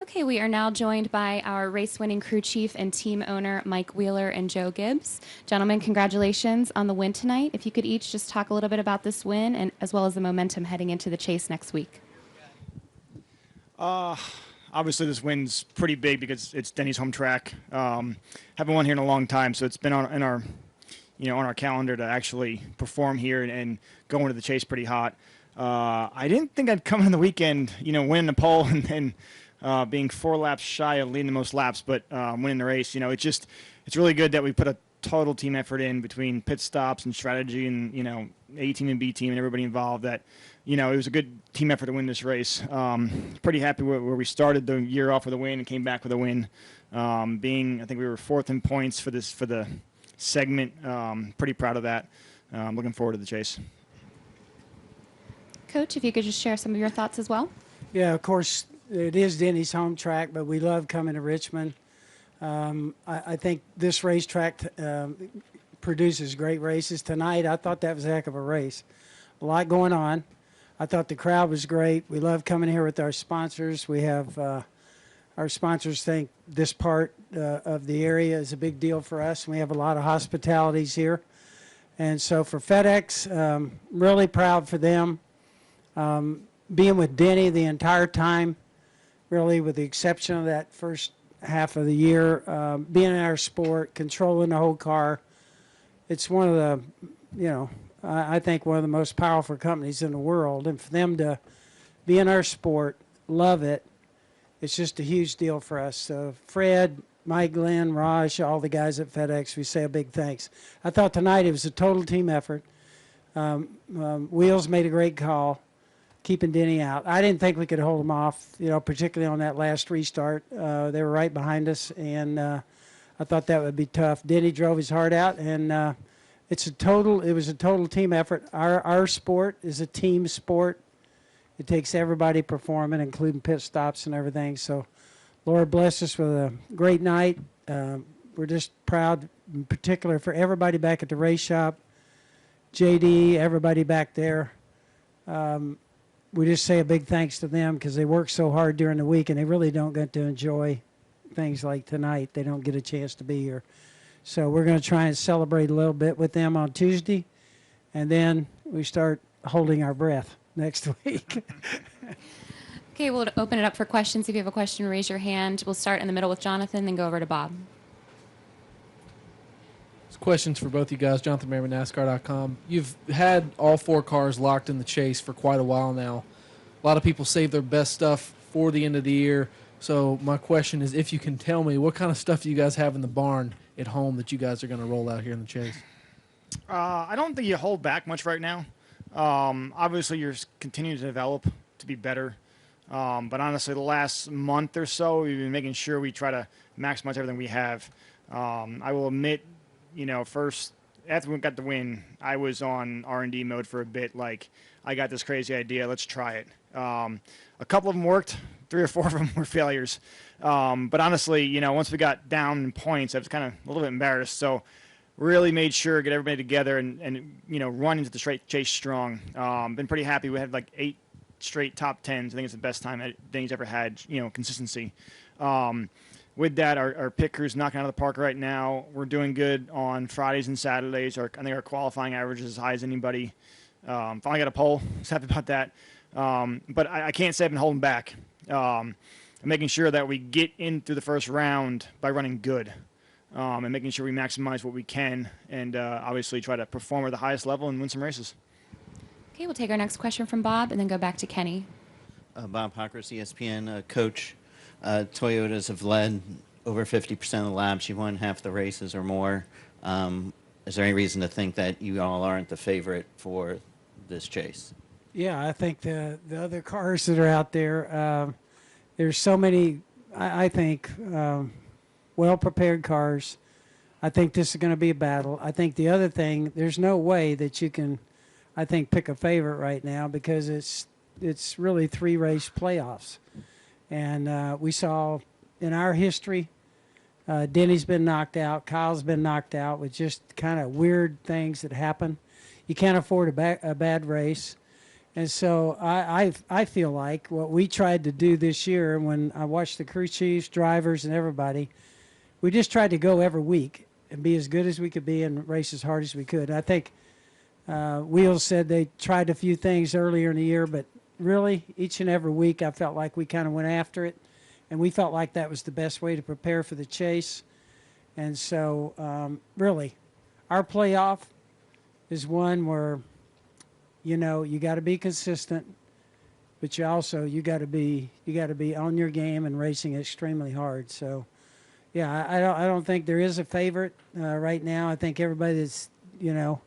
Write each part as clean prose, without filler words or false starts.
Okay, we are now joined by our race-winning crew chief and team owner, Mike Wheeler and Joe Gibbs. Gentlemen, congratulations on the win tonight. If you could each just talk a little bit about this win and as well as the momentum heading into the chase next week. Obviously, this win's pretty big because it's Denny's home track. Haven't won here in a long time, so it's been on our calendar to actually perform here and go into the chase pretty hot. I didn't think I'd come in the weekend, winning the pole and being 4 laps shy of leading the most laps, but winning the race. It's really good that we put a total team effort in between pit stops and strategy and A team and B team and everybody involved. That it was a good team effort to win this race. Pretty happy where we started the year off with a win and came back with a win. I think we were 4th in points for the segment. Pretty proud of that. Looking forward to the chase. Coach, if you could just share some of your thoughts as well. Yeah, of course, it is Denny's home track, but we love coming to Richmond. I think this racetrack produces great races. Tonight, I thought that was a heck of a race. A lot going on. I thought the crowd was great. We love coming here with our sponsors. We have our sponsors think this part of the area is a big deal for us. We have a lot of hospitalities here. And so for FedEx, really proud for them. Being with Denny the entire time, really with the exception of that first half of the year, being in our sport, controlling the whole car. It's one of the, I think one of the most powerful companies in the world. And for them to be in our sport, love it, it's just a huge deal for us. So Fred, Mike, Glenn, Raj, all the guys at FedEx, we say a big thanks. I thought tonight it was a total team effort. Wheels made a great call, keeping Denny out. I didn't think we could hold them off, particularly on that last restart. They were right behind us, and I thought that would be tough. Denny drove his heart out, and it was a total team effort. Our sport is a team sport. It takes everybody performing, including pit stops and everything. So, Lord bless us with a great night. We're just proud, in particular, for everybody back at the race shop, JD, everybody back there. We just say a big thanks to them because they work so hard during the week, and they really don't get to enjoy things like tonight. They don't get a chance to be here. So we're going to try and celebrate a little bit with them on Tuesday, and then we start holding our breath next week. Okay, we'll open it up for questions. If you have a question, raise your hand. We'll start in the middle with Jonathan, then go over to Bob. Questions for both you guys. Jonathan Merriman, NASCAR.com. You've had all 4 cars locked in the chase for quite a while now. A lot of people save their best stuff for the end of the year. So my question is, if you can tell me, what kind of stuff do you guys have in the barn at home that you guys are going to roll out here in the chase? I don't think you hold back much right now. Obviously, you're continuing to develop to be better. But honestly, the last month or so, we've been making sure we try to maximize everything we have. I will admit, first, after we got the win, I was on R&D mode for a bit. Like, I got this crazy idea. Let's try it. A couple of them worked. 3 or 4 of them were failures. But honestly, once we got down in points, I was kind of a little bit embarrassed. So really made sure get everybody together and run into the straight chase strong. Been pretty happy. We had like 8 straight top 10s. I think it's the best time Denny's ever had, consistency. With that, our pit crew's knocking out of the park right now. We're doing good on Fridays and Saturdays. I think our qualifying average is as high as anybody. Finally got a pole. Just happy about that. But I can't say I've been holding back. I'm making sure that we get in through the first round by running good and making sure we maximize what we can and obviously try to perform at the highest level and win some races. Okay, we'll take our next question from Bob and then go back to Kenny. Bob Hockers, ESPN, Coach. Toyotas have led over 50% of the laps. You've won half the races or more. Is there any reason to think that you all aren't the favorite for this chase? Yeah, I think the other cars that are out there, there's so many, I think, well-prepared cars. I think this is going to be a battle. I think the other thing, there's no way that you can, I think, pick a favorite right now because it's really 3 race playoffs. And we saw in our history, Denny's been knocked out, Kyle's been knocked out with just kind of weird things that happen. You can't afford a bad race. And so I feel like what we tried to do this year, when I watched the crew chiefs, drivers, and everybody, we just tried to go every week and be as good as we could be and race as hard as we could. I think Wheels said they tried a few things earlier in the year, but really each and every week I felt like we kind of went after it, and we felt like that was the best way to prepare for the chase. And so really our playoff is one where, you know, you got to be consistent, but you got to be on your game and racing extremely hard. So yeah, I don't think there is a favorite right now. I think everybody that's, you know,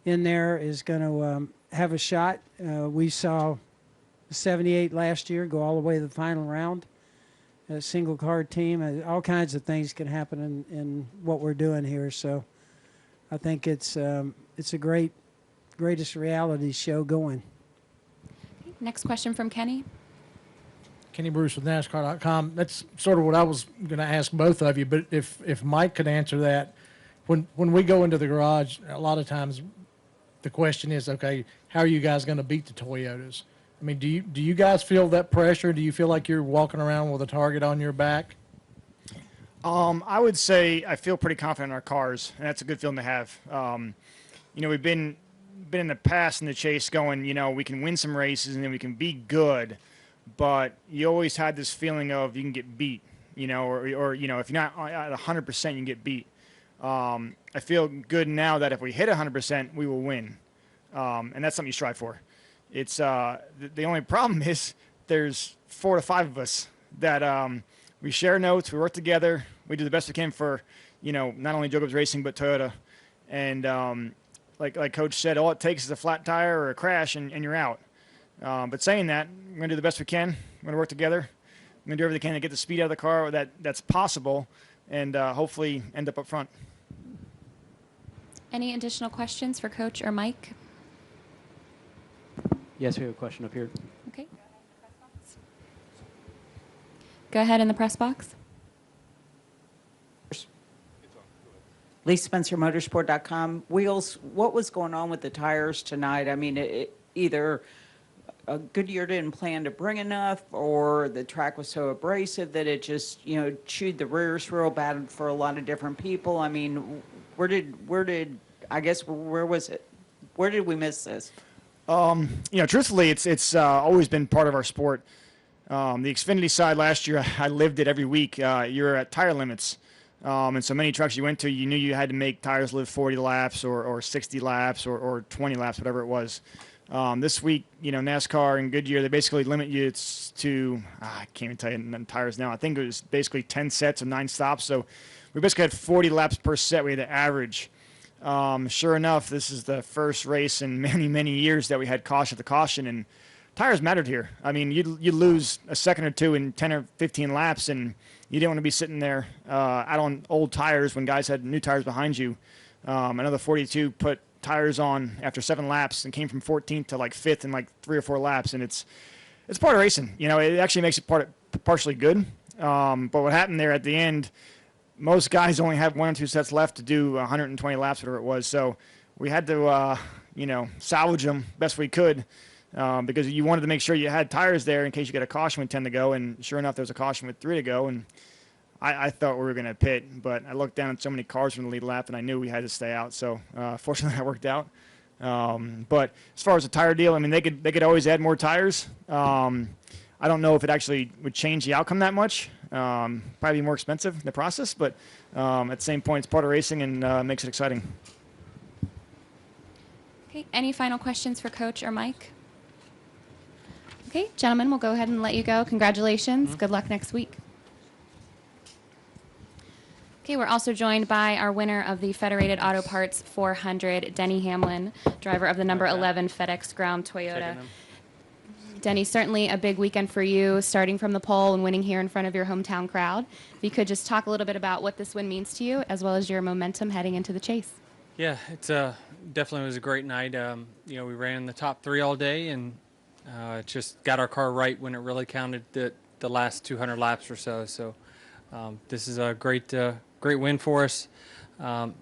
in there is going to have a shot. We saw 78 last year go all the way to the final round. A single card team. All kinds of things can happen in what we're doing here. So I think it's a greatest reality show going. Next question from Kenny. Kenny Bruce with NASCAR.com. That's sort of what I was going to ask both of you, but if Mike could answer that, when we go into the garage, a lot of times the question is, okay, how are you guys going to beat the Toyotas? I mean, do you guys feel that pressure? Do you feel like you're walking around with a target on your back? I would say I feel pretty confident in our cars, and that's a good feeling to have. You know, we've been in the past in the chase going, you know, we can win some races and then we can be good, but you always had this feeling of you can get beat, you know, or you know, if you're not at 100%, you can get beat. I feel good now that if we hit 100%, we will win, and that's something you strive for. It's the only problem is there's 4 to 5 of us that we share notes, we work together, we do the best we can for, you know, not only Joe Gibbs Racing but Toyota, and like Coach said, all it takes is a flat tire or a crash and you're out. But saying that, we're going to do the best we can. We're going to work together. We're going to do everything we can to get the speed out of the car that's possible, and hopefully end up front. Any additional questions for Coach or Mike? Yes, we have a question up here. Okay. Go ahead in the press box. Lee Spencer, Motorsport.com. Wheels, what was going on with the tires tonight? I mean, either Goodyear didn't plan to bring enough, or the track was so abrasive that it just, you know, chewed the rears real bad for a lot of different people. I mean, where did where was it? Where did we miss this? You know, truthfully, it's always been part of our sport. The Xfinity side last year, I lived it every week. You're at tire limits. And so many tracks you went to, you knew you had to make tires live 40 laps or 60 laps or 20 laps, whatever it was. This week, you know, NASCAR and Goodyear, they basically limit you to, I can't even tell you the tires now. I think it was basically 10 sets of 9 stops. So we basically had 40 laps per set. We had to average. Sure enough, this is the first race in many, many years that we had caution to caution, and tires mattered here. I mean, you lose a second or two in 10 or 15 laps, and you didn't want to be sitting there out on old tires when guys had new tires behind you. Another 42 put tires on after 7 laps and came from 14th to like 5th in like 3 or 4 laps, and it's part of racing. You know, it actually makes it partially good. But what happened there at the end, most guys only have 1 or 2 sets left to do 120 laps, whatever it was. So we had to, you know, salvage them best we could. Because you wanted to make sure you had tires there in case you got a caution with 10 to go, and sure enough, there was a caution with 3 to go, and I thought we were going to pit, but I looked down at so many cars from the lead lap, and I knew we had to stay out, so fortunately that worked out. But as far as the tire deal, I mean, they could always add more tires. I don't know if it actually would change the outcome that much. Probably more expensive in the process, but at the same point, it's part of racing and makes it exciting. Okay, any final questions for Coach or Mike? Okay, gentlemen, we'll go ahead and let you go. Congratulations. Good luck next week. Okay, we're also joined by our winner of the Federated Auto Parts 400, Denny Hamlin, driver of the number 11 FedEx Ground Toyota. Denny, certainly a big weekend for you, starting from the pole and winning here in front of your hometown crowd. If you could just talk a little bit about what this win means to you, as well as your momentum heading into the chase. Yeah, it's definitely was a great night. You know, we ran in the top 3 all day, and just got our car right when it really counted the last 200 laps or so. So this is a great win for us. You know,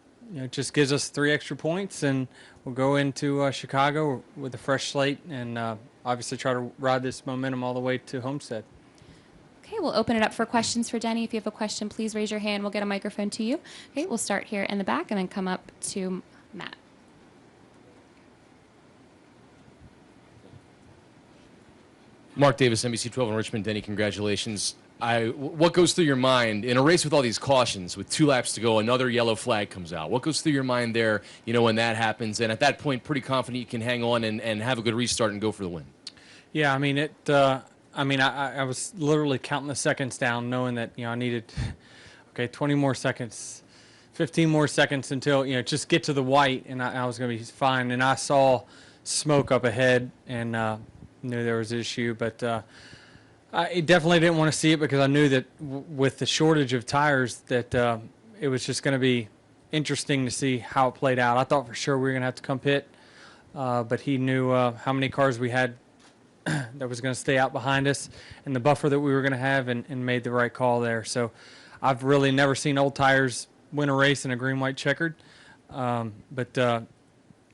it just gives us 3 extra points, and we'll go into Chicago with a fresh slate and obviously try to ride this momentum all the way to Homestead. Okay, we'll open it up for questions for Denny. If you have a question, please raise your hand. We'll get a microphone to you. Okay, we'll start here in the back and then come up to Matt. Mark Davis, NBC 12 in Richmond. Denny, congratulations. What goes through your mind in a race with all these cautions, with 2 laps to go, another yellow flag comes out? What goes through your mind there, when that happens? And at that point, pretty confident you can hang on and have a good restart and go for the win. Yeah, I mean, I was literally counting the seconds down, knowing that, I needed, 20 more seconds, 15 more seconds until, just get to the white, and I was going to be fine. And I saw smoke up ahead and knew there was an issue, but I definitely didn't want to see it because I knew that with the shortage of tires that it was just going to be interesting to see how it played out. I thought for sure we were going to have to come pit, but he knew how many cars we had that was going to stay out behind us and the buffer that we were going to have, and made the right call there. So I've really never seen old tires win a race in a green-white checkered, but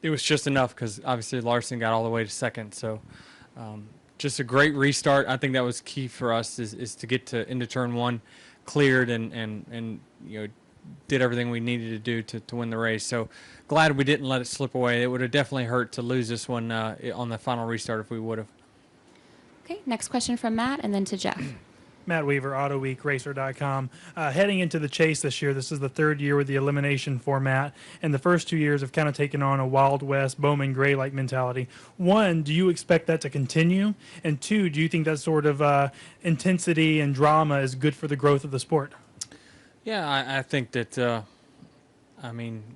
it was just enough because obviously Larson got all the way to second. So just a great restart. I think that was key for us is to get into turn 1 cleared and did everything we needed to do to win the race. So glad we didn't let it slip away. It would have definitely hurt to lose this one on the final restart if we would have. Okay, next question from Matt and then to Jeff. Matt Weaver, AutoWeekRacer.com. Heading into the chase this year, this is the 3rd year with the elimination format, and the first 2 years have kind of taken on a Wild West, Bowman Gray-like mentality. 1, do you expect that to continue? And 2, do you think that sort of intensity and drama is good for the growth of the sport? Yeah, I think that,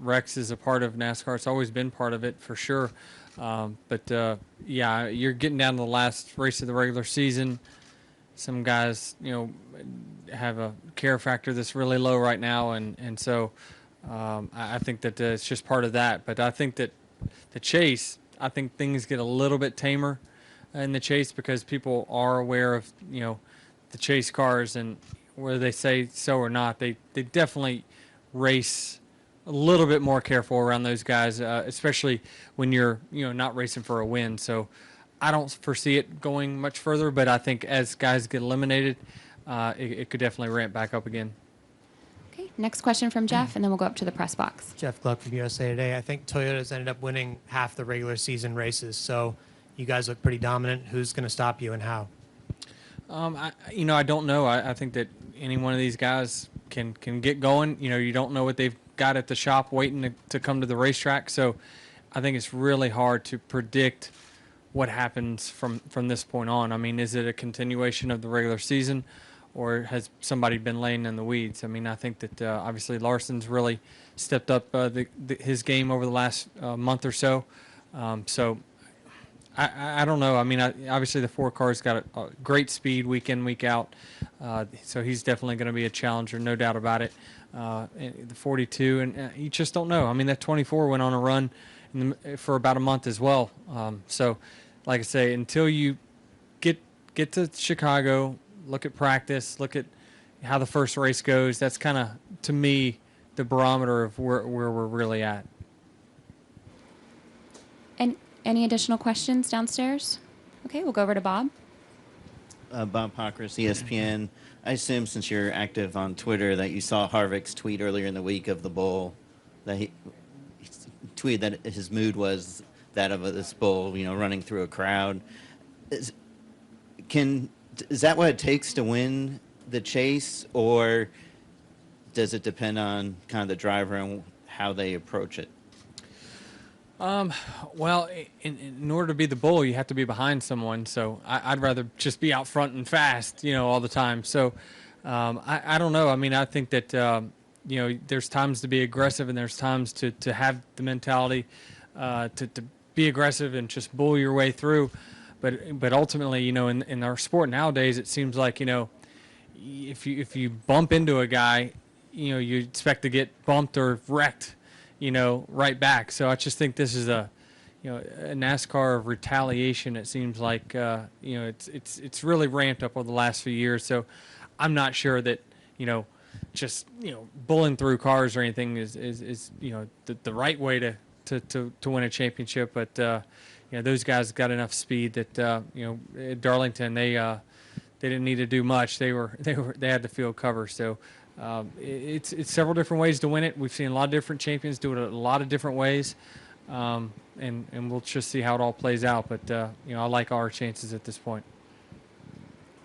Rex is a part of NASCAR. It's always been part of it for sure. But you're getting down to the last race of the regular season. Some guys, have a care factor that's really low right now, and so I think that it's just part of that. But I think that the chase, I think things get a little bit tamer in the chase because people are aware of, the chase cars, and whether they say so or not, they definitely race a little bit more careful around those guys, especially when you're, not racing for a win. So I don't foresee it going much further, but I think as guys get eliminated, it could definitely ramp back up again. Okay, next question from Jeff, and then we'll go up to the press box. Jeff Gluck from USA Today. I think Toyota's ended up winning half the regular season races, so you guys look pretty dominant. Who's going to stop you and how? I don't know. I think that any one of these guys can get going. You don't know what they've got at the shop waiting to come to the racetrack, so I think it's really hard to predict what happens from this point on. I mean, is it a continuation of the regular season, or has somebody been laying in the weeds? I mean, I think that obviously Larson's really stepped up his game over the last month or so. So I don't know. I mean, obviously the 4 cars got a great speed week in, week out. So he's definitely going to be a challenger, no doubt about it. The 42, and you just don't know. I mean, that 24 went on a run for about a month as well. So, like I say, until you get to Chicago, look at practice, look at how the first race goes, that's kind of, to me, the barometer of where we're really at. And any additional questions downstairs? Okay, we'll go over to Bob. Bob Pockris, ESPN. I assume since you're active on Twitter that you saw Harvick's tweet earlier in the week of the bull, that he tweeted that his mood was that of this bull, running through a crowd. Is that what it takes to win the chase, or does it depend on kind of the driver and how they approach it? Well, in order to be the bull, you have to be behind someone. So I'd rather just be out front and fast, all the time. So I don't know. I mean, I think that there's times to be aggressive, and there's times to have the mentality to be aggressive and just bull your way through. But ultimately, in our sport nowadays, it seems like if you bump into a guy, you expect to get bumped or wrecked, right back. So I just think this is a NASCAR of retaliation. It seems like it's really ramped up over the last few years. So I'm not sure that just bulling through cars or anything is the right way to win a championship, but those guys got enough speed that at Darlington they didn't need to do much. They had the field cover. So it's several different ways to win it. We've seen a lot of different champions do it a lot of different ways, and we'll just see how it all plays out. But I like our chances at this point.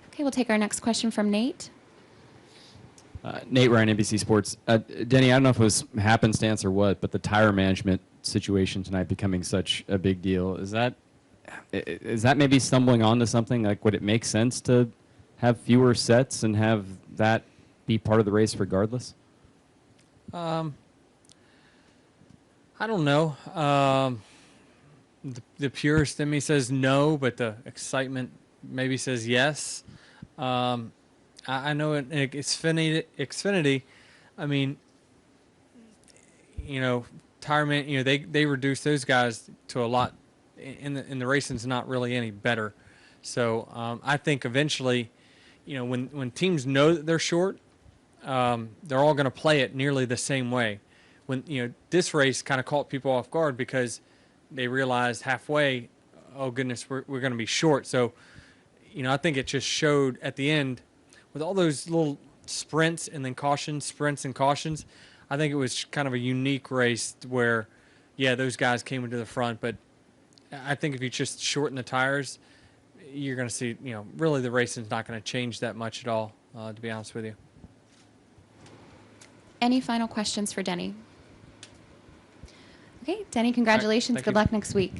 Okay, we'll take our next question from Nate. Nate Ryan, NBC Sports. Denny, I don't know if it was happenstance or what, but the tire management situation tonight becoming such a big deal, is that maybe stumbling onto something? Like, would it make sense to have fewer sets and have that be part of the race regardless? I don't know. The purist in me says no, but the excitement maybe says yes. I know in Xfinity, I mean, tire man, they reduce those guys to a lot, in the racing's not really any better. So I think eventually, when teams know that they're short, they're all going to play it nearly the same way. When this race kind of caught people off guard because they realized halfway, oh goodness, we're going to be short. So, I think it just showed at the end with all those little sprints and then sprints and cautions. I think it was kind of a unique race where, those guys came into the front. But I think if you just shorten the tires, you're going to see, really the racing's not going to change that much at all, to be honest with you. Any final questions for Denny? Okay, Denny, congratulations. Thank Good you. luck next week.